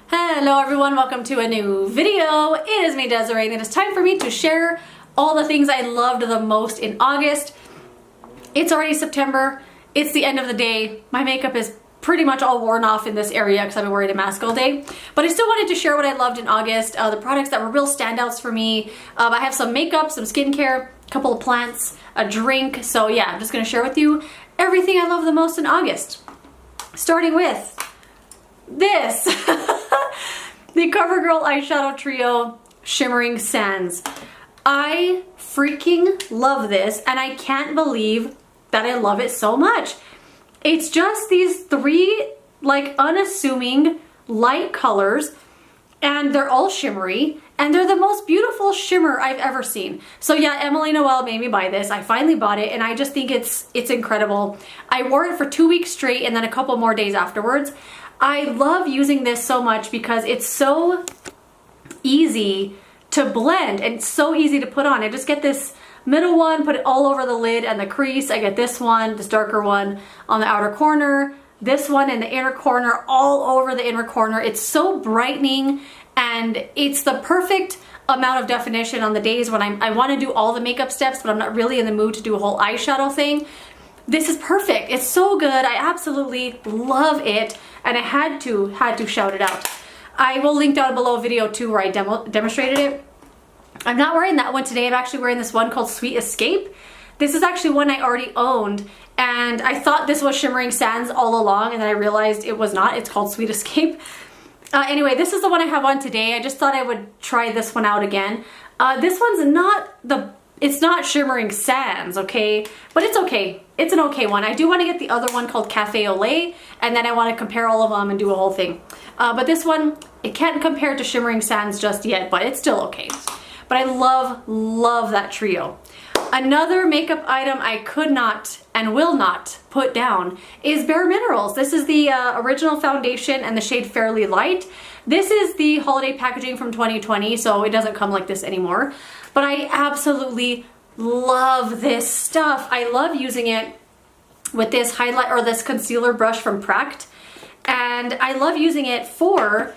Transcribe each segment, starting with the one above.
Hello everyone, welcome to a new video. It is me, Desiree, and it is time for me to share all the things I loved the most in August. It's already September, it's the end of the day. My makeup is pretty much all worn off in this area because I've been wearing a mask all day. But I still wanted to share what I loved in August, the products that were real standouts for me. I have some makeup, some skincare, a couple of plants, a drink. So yeah, I'm just gonna share with you everything I love the most in August. Starting with this, the CoverGirl Eyeshadow Trio Shimmering Sands. I freaking love this, and I can't believe that I love it so much. It's just these three, like, unassuming light colors, and they're all shimmery, and they're the most beautiful shimmer I've ever seen. So yeah, Emily Noel made me buy this. I finally bought it, and I just think it's incredible. I wore it for 2 weeks straight, and then a couple more days afterwards. I love using this so much because it's so easy to blend and so easy to put on. I just get this middle one, put it all over the lid and the crease. I get this one, this darker one on the outer corner, this one in the inner corner, all over the inner corner. It's so brightening, and it's the perfect amount of definition on the days when I want to do all the makeup steps, but I'm not really in the mood to do a whole eyeshadow thing. This is perfect. It's so good. I absolutely love it, and I had to shout it out. I will link down below a video too where I demonstrated it. I'm not wearing that one today. I'm actually wearing this one called Sweet Escape. This is actually one I already owned, and I thought this was Shimmering Sands all along, and then I realized it was not. It's called Sweet Escape. Anyway, this is the one I have on today. I just thought I would try this one out again. This one's it's not Shimmering Sands, okay? But it's okay. It's an okay one. I do want to get the other one called Cafe au Lait, and then I want to compare all of them and do a whole thing. But this one, it can't compare to Shimmering Sands just yet, but it's still okay. But I love that trio. Another makeup item I could not and will not put down is bareMinerals. This is the original foundation and the shade Fairly Light. This is the holiday packaging from 2020, so it doesn't come like this anymore. But I absolutely love this stuff. I love using it with this highlight or this concealer brush from Pract. And I love using it for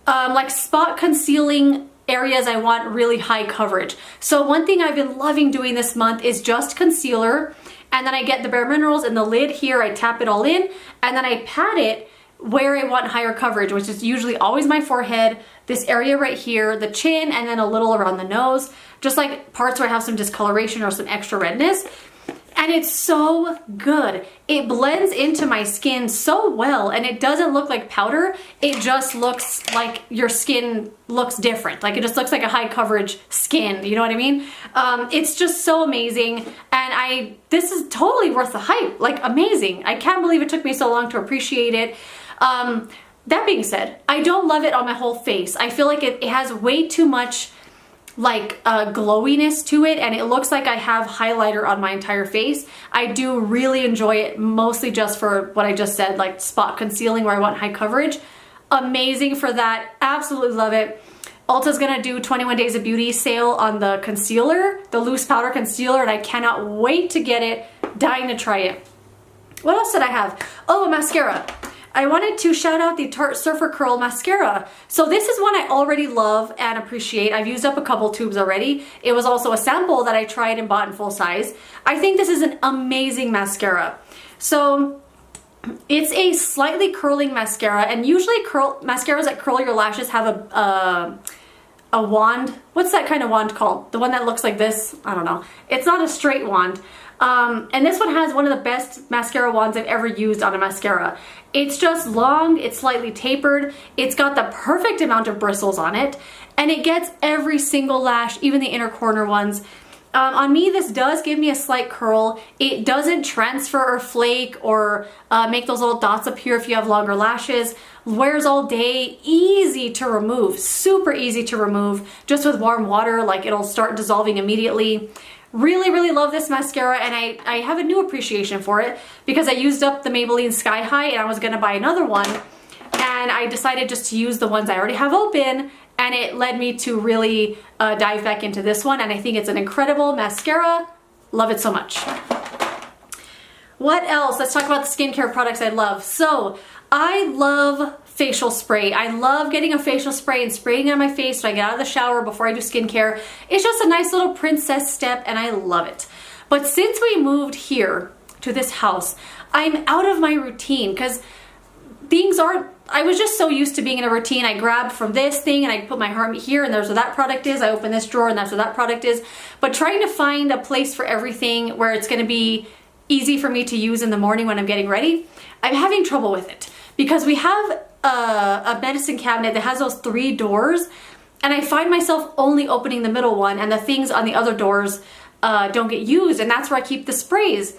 like spot concealing areas I want really high coverage. So one thing I've been loving doing this month is just concealer, and then I get the bareMinerals in the lid here, I tap it all in, and then I pat it where I want higher coverage, which is usually always my forehead, this area right here, the chin, and then a little around the nose, just like parts where I have some discoloration or some extra redness. And it's so good. It blends into my skin so well, and it doesn't look like powder. It just looks like your skin looks different. Like it just looks like a high coverage skin, you know what I mean? It's just so amazing, and this is totally worth the hype. Like amazing. I can't believe it took me so long to appreciate it. That being said, I don't love it on my whole face. I feel like it has way too much like glowiness to it, and it looks like I have highlighter on my entire face. I do really enjoy it, mostly just for what I just said, like spot concealing where I want high coverage. Amazing for that. Absolutely love it. Ulta's gonna do 21 Days of Beauty sale on the concealer, the loose powder concealer, and I cannot wait to get it. Dying to try it. What else did I have? Oh, mascara. I wanted to shout out the Tarte Surfer Curl Mascara. So this is one I already love and appreciate. I've used up a couple tubes already. It was also a sample that I tried and bought in full size. I think this is an amazing mascara. So it's a slightly curling mascara, and usually mascaras that curl your lashes have a wand. What's that kind of wand called? The one that looks like this? I don't know. It's not a straight wand. And this one has one of the best mascara wands I've ever used on a mascara. It's just long, it's slightly tapered, it's got the perfect amount of bristles on it, and it gets every single lash, even the inner corner ones. On me, this does give me a slight curl. It doesn't transfer or flake or make those little dots appear if you have longer lashes. Wears all day, easy to remove, super easy to remove, just with warm water, like it'll start dissolving immediately. Really love this mascara, and I have a new appreciation for it because I used up the Maybelline Sky High and I was gonna buy another one, and I decided just to use the ones I already have open, and it led me to really dive back into this one, and I think it's an incredible mascara. Love it so much. What else? Let's talk about the skincare products I love. So I love facial spray. I love getting a facial spray and spraying it on my face when I get out of the shower before I do skincare. It's just a nice little princess step and I love it. But since we moved here to this house, I'm out of my routine because things aren't, I was just so used to being in a routine. I grabbed from this thing and I put my arm here and there's where that product is. I open this drawer and that's where that product is. But trying to find a place for everything where it's going to be easy for me to use in the morning when I'm getting ready, I'm having trouble with it because we have a medicine cabinet that has those 3 doors and I find myself only opening the middle one and the things on the other doors don't get used, and that's where I keep the sprays.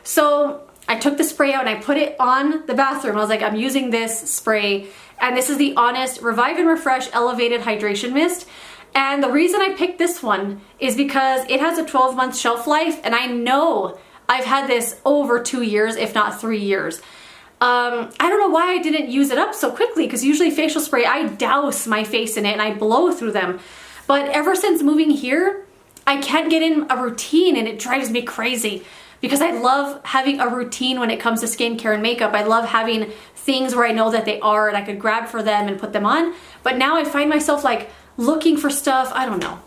So I took the spray out and I put it on the bathroom. I was like, I'm using this spray, and this is the Honest Revive and Refresh Elevated Hydration Mist. And the reason I picked this one is because it has a 12-month shelf life, and I know I've had this over 2 years, if not 3 years. I don't know why I didn't use it up so quickly, because usually facial spray, I douse my face in it and I blow through them. But ever since moving here, I can't get in a routine and it drives me crazy because I love having a routine when it comes to skincare and makeup. I love having things where I know that they are and I could grab for them and put them on. But now I find myself like looking for stuff. I don't know.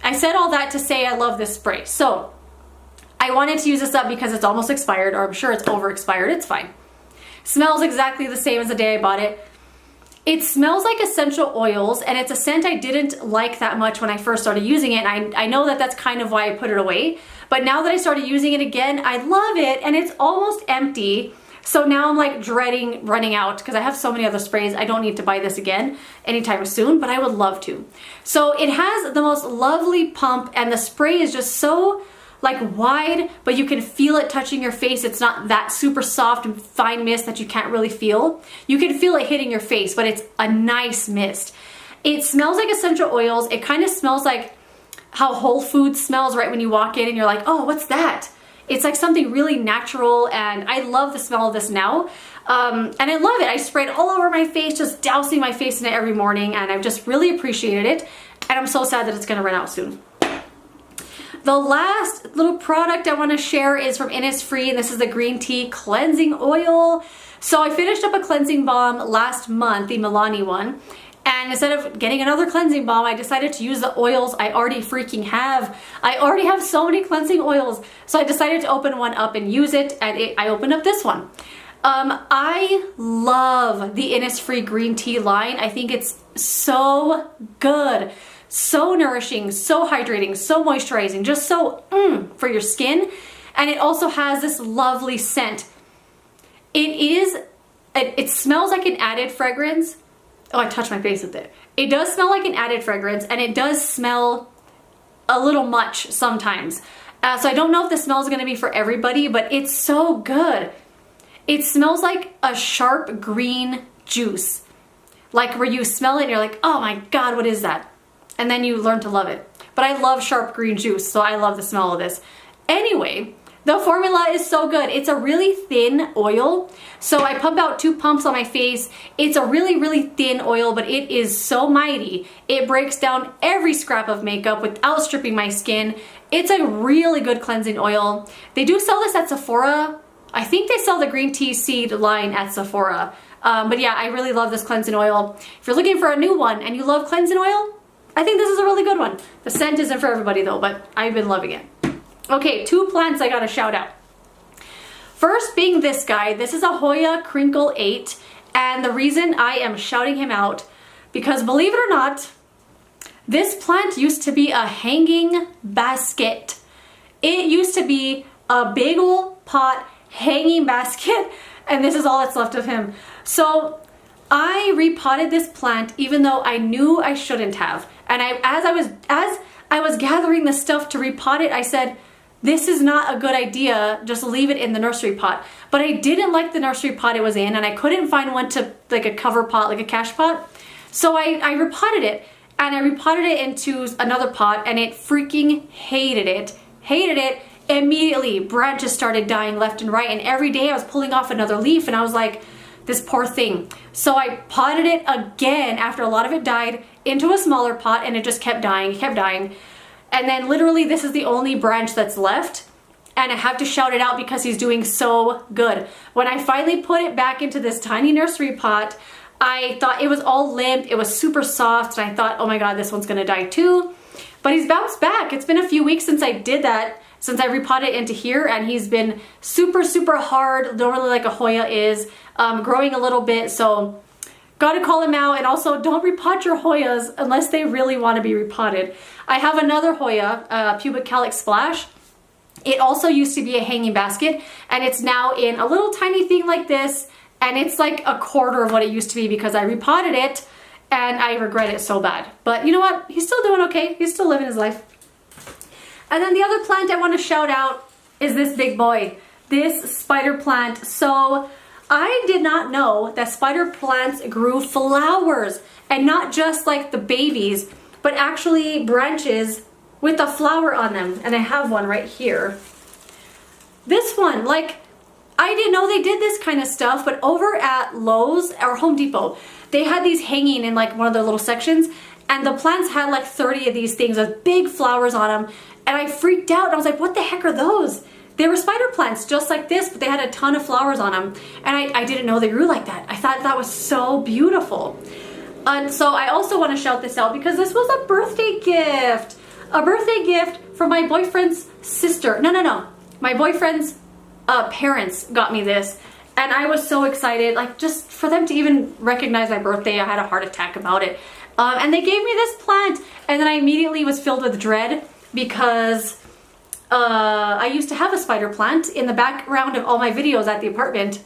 I said all that to say I love this spray. So I wanted to use this up because it's almost expired, or I'm sure it's over expired. It's fine. Smells exactly the same as the day I bought it. It smells like essential oils, and it's a scent I didn't like that much when I first started using it. And I know that that's kind of why I put it away. But now that I started using it again, I love it, and it's almost empty. So now I'm like dreading running out because I have so many other sprays. I don't need to buy this again anytime soon, but I would love to. So it has the most lovely pump, and the spray is just so like wide, but you can feel it touching your face. It's not that super soft and fine mist that you can't really feel. You can feel it hitting your face, but it's a nice mist. It smells like essential oils. It kind of smells like how Whole Foods smells right when you walk in and you're like, oh, what's that? It's like something really natural, and I love the smell of this now. And I love it. I spray it all over my face, just dousing my face in it every morning, and I've just really appreciated it. And I'm so sad that it's gonna run out soon. The last little product I want to share is from Innisfree, and this is the green tea cleansing oil. So I finished up a cleansing balm last month, the Milani one, and instead of getting another cleansing balm, I decided to use the oils I already freaking have. I already have so many cleansing oils, so I decided to open one up and use it, and I opened up this one. I love the Innisfree green tea line. I think it's so good. So nourishing, so hydrating, so moisturizing, just so for your skin. And it also has this lovely scent. It smells like an added fragrance. Oh, I touched my face with it. It does smell like an added fragrance, and it does smell a little much sometimes. So I don't know if the smell is going to be for everybody, but it's so good. It smells like a sharp green juice. Like where you smell it and you're like, oh my God, what is that? And then you learn to love it. But I love sharp green juice, so I love the smell of this. Anyway, the formula is so good. It's a really thin oil. So I pump out 2 pumps on my face. It's a really, really thin oil, but it is so mighty. It breaks down every scrap of makeup without stripping my skin. It's a really good cleansing oil. They do sell this at Sephora. I think they sell the green tea seed line at Sephora. But yeah, I really love this cleansing oil. If you're looking for a new one and you love cleansing oil, I think this is a really good one. The scent isn't for everybody though, but I've been loving it. Okay, 2 plants I gotta shout out. First being this guy. This is a Hoya Crinkle 8, and the reason I am shouting him out, because believe it or not, this plant used to be a hanging basket. It used to be a big old pot hanging basket, and this is all that's left of him. So I repotted this plant even though I knew I shouldn't have. And as I was gathering the stuff to repot it, I said, this is not a good idea, just leave it in the nursery pot. But I didn't like the nursery pot it was in, and I couldn't find one to, like a cover pot, like a cash pot. So I repotted it, and I repotted it into another pot, and it freaking hated it. Hated it immediately. Branches started dying left and right, and every day I was pulling off another leaf, and I was like, this poor thing. So I potted it again after a lot of it died into a smaller pot, and it just kept dying, kept dying. And then literally this is the only branch that's left, and I have to shout it out because he's doing so good. When I finally put it back into this tiny nursery pot, I thought it was all limp, it was super soft, and I thought, oh my god, this one's gonna die too. But he's bounced back. It's been a few weeks since I did that, since I repotted into here, and he's been super, super hard, normally like a Hoya is, growing a little bit, so gotta call him out. And also, don't repot your Hoyas unless they really want to be repotted. I have another Hoya, Pubic Calyx Splash. It also used to be a hanging basket, and it's now in a little tiny thing like this, and it's like a quarter of what it used to be because I repotted it, and I regret it so bad. But you know what? He's still doing okay. He's still living his life. And then the other plant I want to shout out is this big boy, this spider plant. So I did not know that spider plants grew flowers, and not just like the babies, but actually branches with a flower on them. And I have one right here. This one, like, I didn't know they did this kind of stuff, but over at Lowe's or Home Depot, they had these hanging in like one of their little sections, and the plants had like 30 of these things with big flowers on them, and I freaked out. I was like, what the heck are those? They were spider plants just like this, but they had a ton of flowers on them, and I didn't know they grew like that. I thought that was so beautiful. And so I also want to shout this out because this was a birthday gift. A birthday gift from my boyfriend's sister. No. My boyfriend's parents got me this, and I was so excited, like just for them to even recognize my birthday. I had a heart attack about it. And they gave me this plant, and then I immediately was filled with dread because I used to have a spider plant in the background of all my videos at the apartment,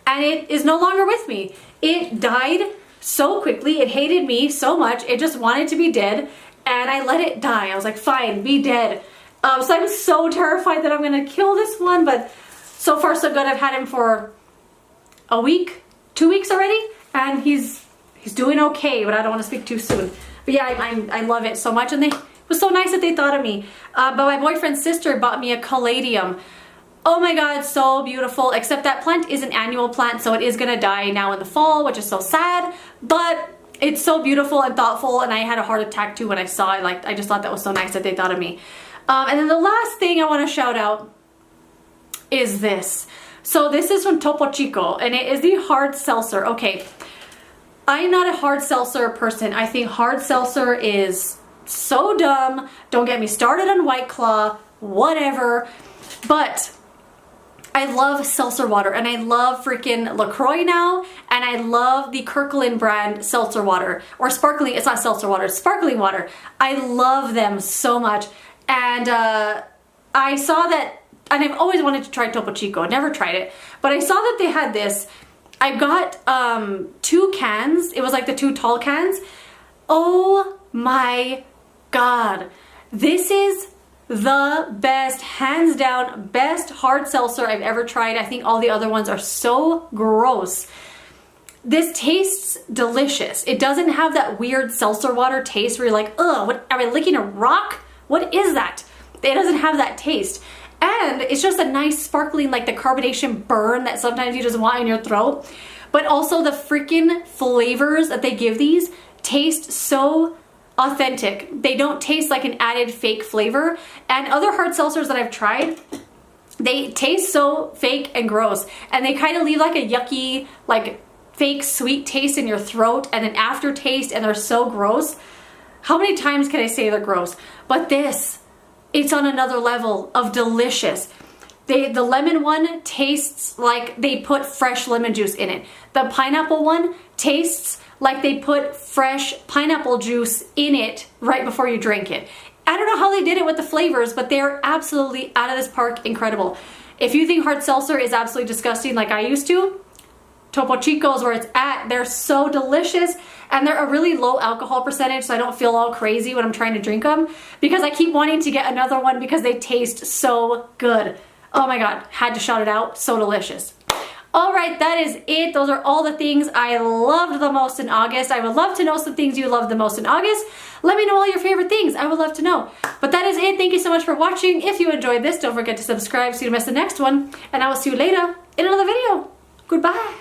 and it is no longer with me. It died so quickly. It hated me so much. It just wanted to be dead, and I let it die. I was like, fine, be dead. So I'm so terrified that I'm gonna kill this one, but so far so good. I've had him for a week, 2 weeks already, and he's doing okay, but I don't want to speak too soon. But yeah, I love it so much, and it was so nice that they thought of me. But my boyfriend's sister bought me a caladium. Oh my god, so beautiful, except that plant is an annual plant, so it is gonna die now in the fall, which is so sad, but it's so beautiful and thoughtful, and I had a heart attack too when I saw it. Like, I just thought that was so nice that they thought of me. And then the last thing I want to shout out is this. So this is from Topo Chico, and it is the hard seltzer. Okay, I'm not a hard seltzer person. I think hard seltzer is so dumb. Don't get me started on White Claw, whatever. But I love seltzer water, and I love freaking LaCroix now, and I love the Kirkland brand seltzer water, or sparkling, it's not seltzer water, it's sparkling water. I love them so much. And I saw that, and I've always wanted to try Topo Chico, never tried it, but I saw that they had this. I got 2 cans, it was like the 2 tall cans. Oh my god, this is the best, hands down, best hard seltzer I've ever tried. I think all the other ones are so gross. This tastes delicious. It doesn't have that weird seltzer water taste where you're like, ugh, what, am I licking a rock? What is that? It doesn't have that taste. And it's just a nice sparkling, like the carbonation burn that sometimes you just want in your throat. But also the freaking flavors that they give these taste so authentic. They don't taste like an added fake flavor. And other hard seltzers that I've tried, they taste so fake and gross. And they kind of leave like a yucky, like fake sweet taste in your throat and an aftertaste, and they're so gross. How many times can I say they're gross? But this, it's on another level of delicious. The lemon one tastes like they put fresh lemon juice in it. The pineapple one tastes like they put fresh pineapple juice in it right before you drink it. I don't know how they did it with the flavors, but they're absolutely out of this park incredible. If you think hard seltzer is absolutely disgusting like I used to, Topo Chico is where it's at. They're so delicious, and they're a really low alcohol percentage, so I don't feel all crazy when I'm trying to drink them, because I keep wanting to get another one because they taste so good. Oh my god, had to shout it out, so delicious. All right, that is it. Those are all the things I loved the most in August. I would love to know some things you loved the most in August. Let me know all your favorite things. I would love to know. But that is it. Thank you so much for watching. If you enjoyed this, don't forget to subscribe so you don't miss the next one, and I will see you later in another video. Goodbye.